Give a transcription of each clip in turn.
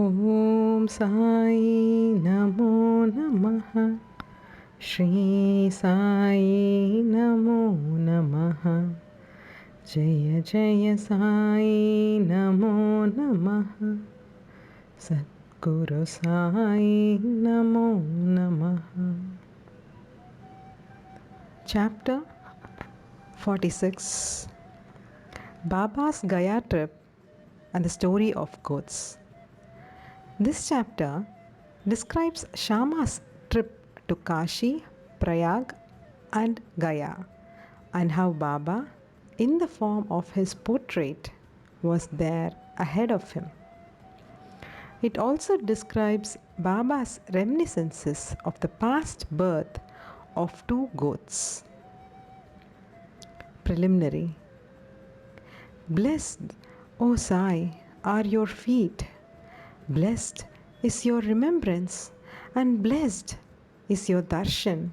ॐ साई नमो नमः। श्री साई नमो नमः। जय जय साई नमो नमः। सद्गुरु साई नमो नमः। Chapter 46, Baba's Gaya Trip and the Story of Goats. This chapter describes Shama's trip to Kashi, Prayag, and Gaya, and how Baba, in the form of his portrait, was there ahead of him. It also describes Baba's reminiscences of the past birth of two goats. Preliminary. Blessed, O Sai, are your feet. Blessed is your remembrance, and blessed is your darshan,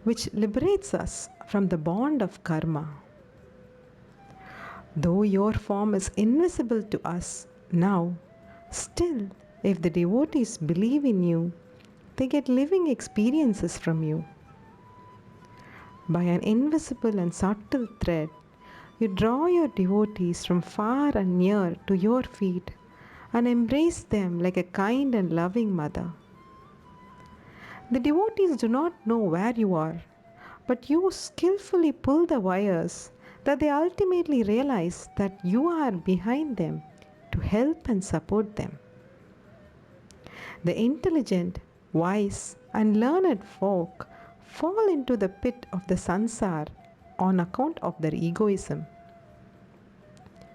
which liberates us from the bond of karma. Though your form is invisible to us now, still, if the devotees believe in you, they get living experiences from you. By an invisible and subtle thread, you draw your devotees from far and near to your feet and embrace them like a kind and loving mother. The devotees do not know where you are, but you skillfully pull the wires that they ultimately realize that you are behind them to help and support them. The intelligent, wise, and learned folk fall into the pit of the sansar on account of their egoism.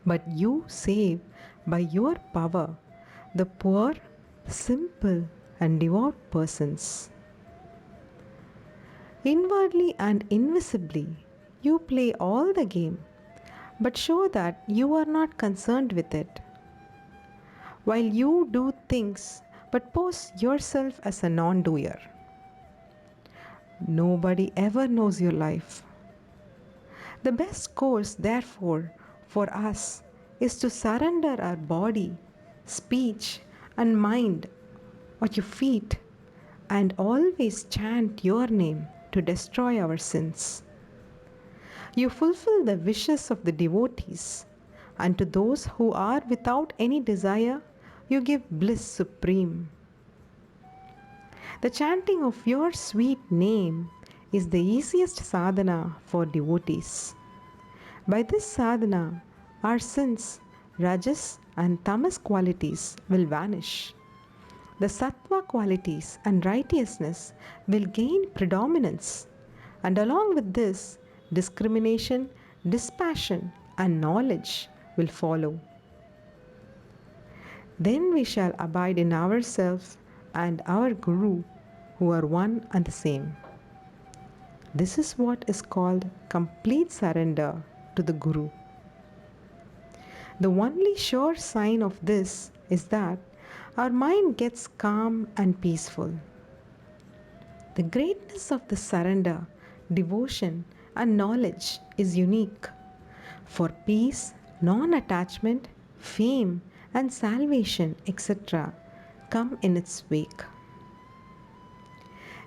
But you save by your power the poor, simple, and devout persons. Inwardly and invisibly, you play all the game, but show that you are not concerned with it. While you do things, but pose yourself as a non doer. Nobody ever knows your life. The best course, therefore, for us is to surrender our body, speech, and mind at your feet and always chant your name to destroy our sins. You fulfill the wishes of the devotees, and to those who are without any desire, you give bliss supreme. The chanting of your sweet name is the easiest sadhana for devotees. By this sadhana, our sins, rajas and tamas qualities will vanish. The sattva qualities and righteousness will gain predominance, and along with this, discrimination, dispassion, and knowledge will follow. Then we shall abide in ourselves and our Guru, who are one and the same. This is what is called complete surrender to the Guru. The only sure sign of this is that our mind gets calm and peaceful. The greatness of the surrender, devotion, and knowledge is unique. For peace, non attachment, fame, and salvation, etc., come in its wake.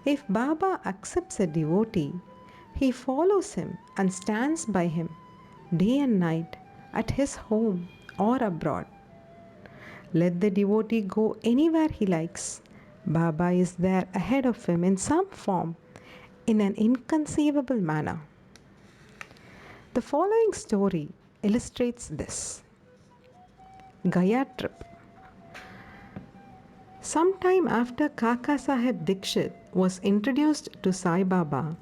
If Baba accepts a devotee, he follows him and stands by him day and night at his home or abroad. Let the devotee go anywhere he likes. Baba is there ahead of him in some form, in an inconceivable manner. The following story illustrates this. Gaya trip. Sometime after Kaka Sahib Dikshit was introduced to Sai Baba,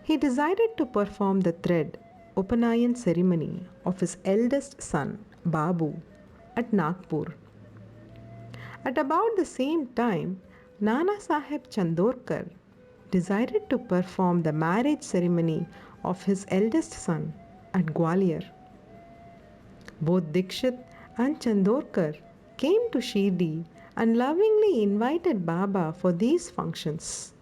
he decided to perform the thread Upanayan ceremony of his eldest son, Babu, at Nagpur. At about the same time, Nana Sahib Chandorkar decided to perform the marriage ceremony of his eldest son at Gwalior. Both Dikshit and Chandorkar came to Shirdi and lovingly invited Baba for these functions.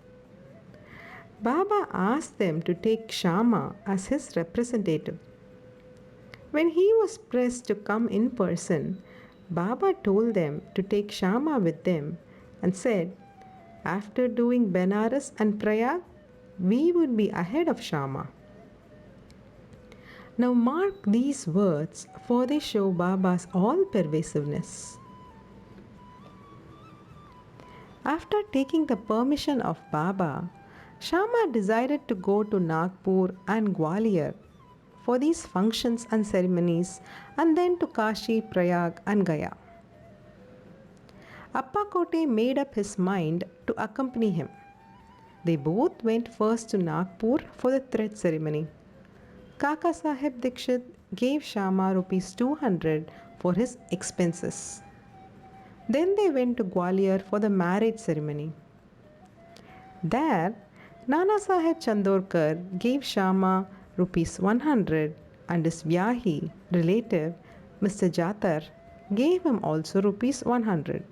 Baba asked them to take Shama as his representative. When he was pressed to come in person, Baba told them to take Shama with them and said, after doing Benares and Prayag, we would be ahead of Shama. Now mark these words, for they show Baba's all pervasiveness. After taking the permission of Baba, Shama decided to go to Nagpur and Gwalior for these functions and ceremonies, and then to Kashi, Prayag, and Gaya. Appa Kote made up his mind to accompany him. They both went first to Nagpur for the thread ceremony. Kaka Sahib Dikshit gave Shama rupees 200 for his expenses. Then they went to Gwalior for the marriage ceremony. There, Nana Sahib Chandorkar gave Shama rupees 100 and his Vyahi relative, Mr. Jatar, gave him also rupees 100.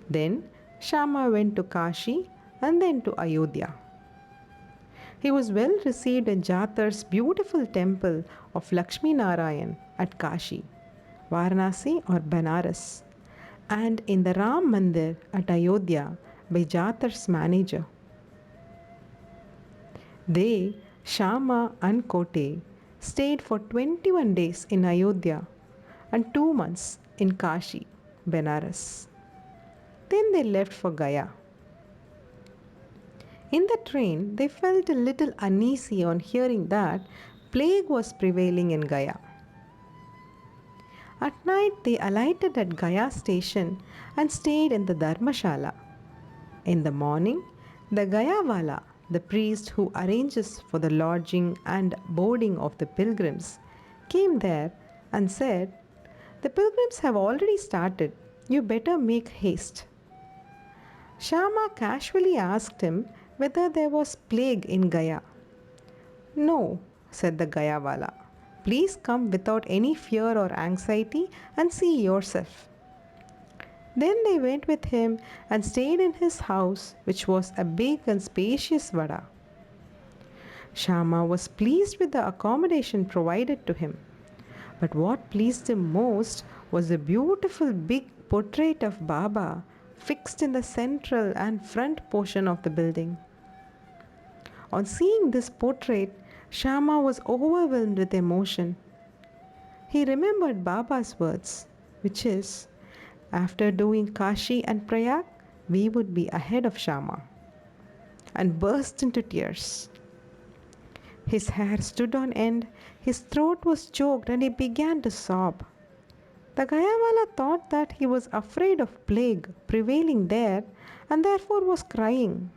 Then Shama went to Kashi and then to Ayodhya. He was well received in Jatar's beautiful temple of Lakshmi Narayan at Kashi, Varanasi or Benares, and in the Ram Mandir at Ayodhya by Jatar's manager. They, Shama and Kote, stayed for 21 days in Ayodhya and 2 months in Kashi, Benares. Then they left for Gaya. In the train, they felt a little uneasy on hearing that plague was prevailing in Gaya. At night, they alighted at Gaya station and stayed in the Dharmashala. In the morning, the Gayawala, the priest who arranges for the lodging and boarding of the pilgrims, came there and said, "The pilgrims have already started. You better make haste." Shama casually asked him whether there was plague in Gaya. "No," said the Gayawala. "Please come without any fear or anxiety and see yourself." Then they went with him and stayed in his house, which was a big and spacious vada. Shama was pleased with the accommodation provided to him. But what pleased him most was the beautiful big portrait of Baba fixed in the central and front portion of the building. On seeing this portrait, Shama was overwhelmed with emotion. He remembered Baba's words, which is, after doing Kashi and Prayag, we would be ahead of Shama, and burst into tears. His hair stood on end, his throat was choked, and he began to sob. The Gayawala thought that he was afraid of plague prevailing there and therefore was crying.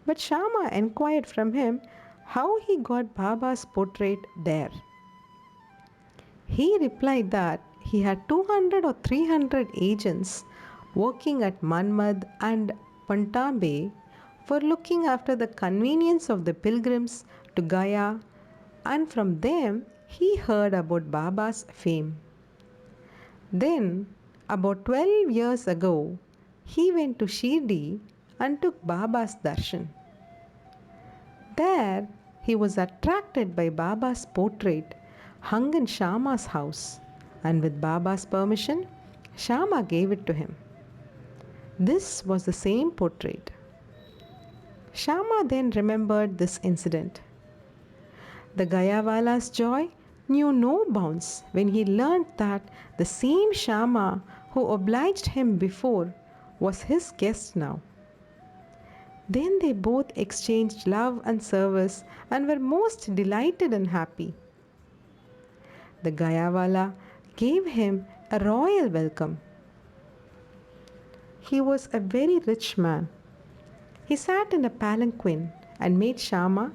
But Shama inquired from him how he got Baba's portrait there. He replied that he had 200 or 300 agents working at Manmad and Pantambe for looking after the convenience of the pilgrims to Gaya, and from them he heard about Baba's fame. Then, about 12 years ago, he went to Shirdi and took Baba's darshan. There, he was attracted by Baba's portrait hung in Shama's house, and with Baba's permission, Shama gave it to him. This was the same portrait. Shama then remembered this incident. The Gayawala's joy knew no bounds when he learnt that the same Shama who obliged him before was his guest now. Then they both exchanged love and service and were most delighted and happy. The Gayawala gave him a royal welcome. He was a very rich man. He sat in a palanquin and made Shama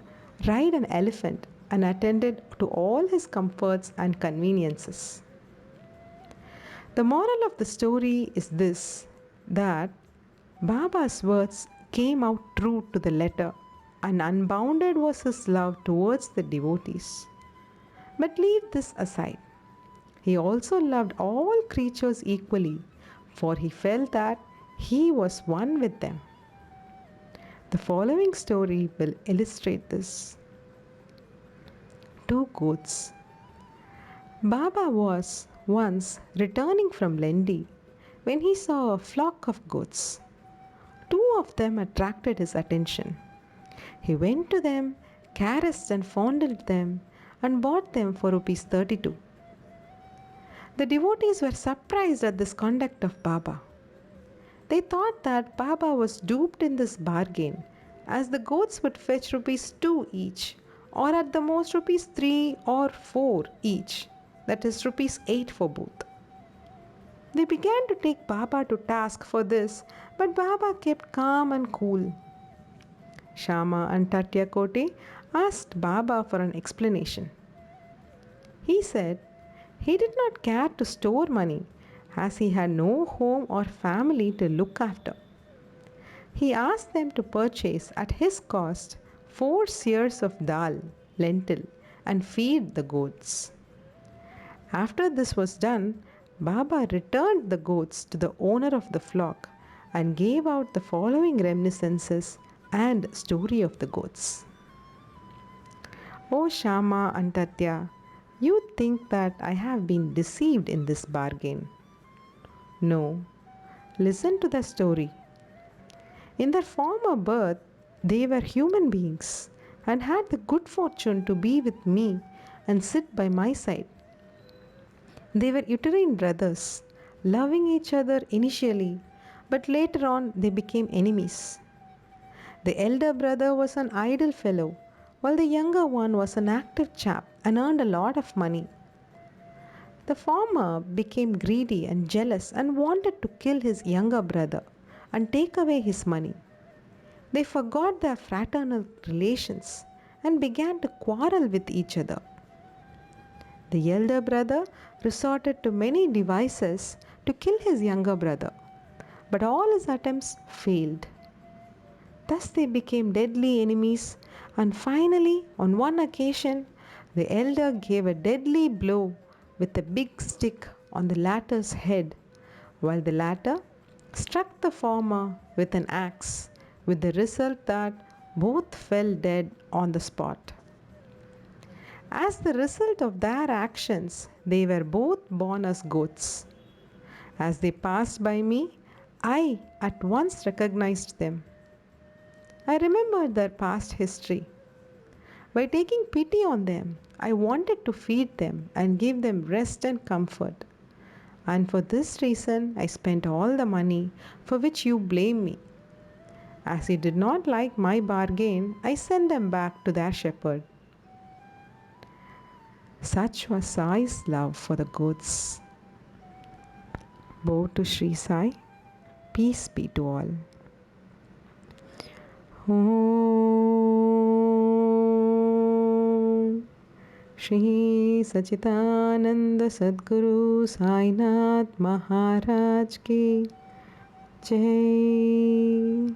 ride an elephant and attended to all his comforts and conveniences. The moral of the story is this, that Baba's words came out true to the letter, and unbounded was his love towards the devotees. But leave this aside. He also loved all creatures equally, for he felt that he was one with them. The following story will illustrate this. Two goats. Baba was once returning from Lendi when he saw a flock of goats. Two of them attracted his attention. He went to them, caressed and fondled them, and bought them for rupees 32. The devotees were surprised at this conduct of Baba. They thought that Baba was duped in this bargain, as the goats would fetch rupees 2 each, or at the most rupees 3 or 4 each, that is rupees 8 for both. They began to take Baba to task for this, but Baba kept calm and cool. Shama and Tatyakote asked Baba for an explanation. He said he did not care to store money as he had no home or family to look after. He asked them to purchase at his cost 4 seers of dal, lentil, and feed the goats. After this was done, Baba returned the goats to the owner of the flock and gave out the following reminiscences and story of the goats. O Shama and Tatya, you think that I have been deceived in this bargain. No, listen to the story. In their former birth, they were human beings and had the good fortune to be with me and sit by my side. They were uterine brothers, loving each other initially, but later on they became enemies. The elder brother was an idle fellow, while the younger one was an active chap and earned a lot of money. The former became greedy and jealous and wanted to kill his younger brother and take away his money. They forgot their fraternal relations and began to quarrel with each other. The elder brother resorted to many devices to kill his younger brother, but all his attempts failed. Thus they became deadly enemies, and finally, on one occasion, the elder gave a deadly blow with a big stick on the latter's head, while the latter struck the former with an axe, with the result that both fell dead on the spot. As the result of their actions, they were both born as goats. As they passed by me, I at once recognized them. I remembered their past history. By taking pity on them, I wanted to feed them and give them rest and comfort. And for this reason, I spent all the money for which you blame me. As he did not like my bargain, I sent them back to their shepherd. Such was Sai's love for the goats. Bow to Sri Sai. Peace be to all. Om Shri Sachidananda Sadguru Sainath Maharaj ki Jai.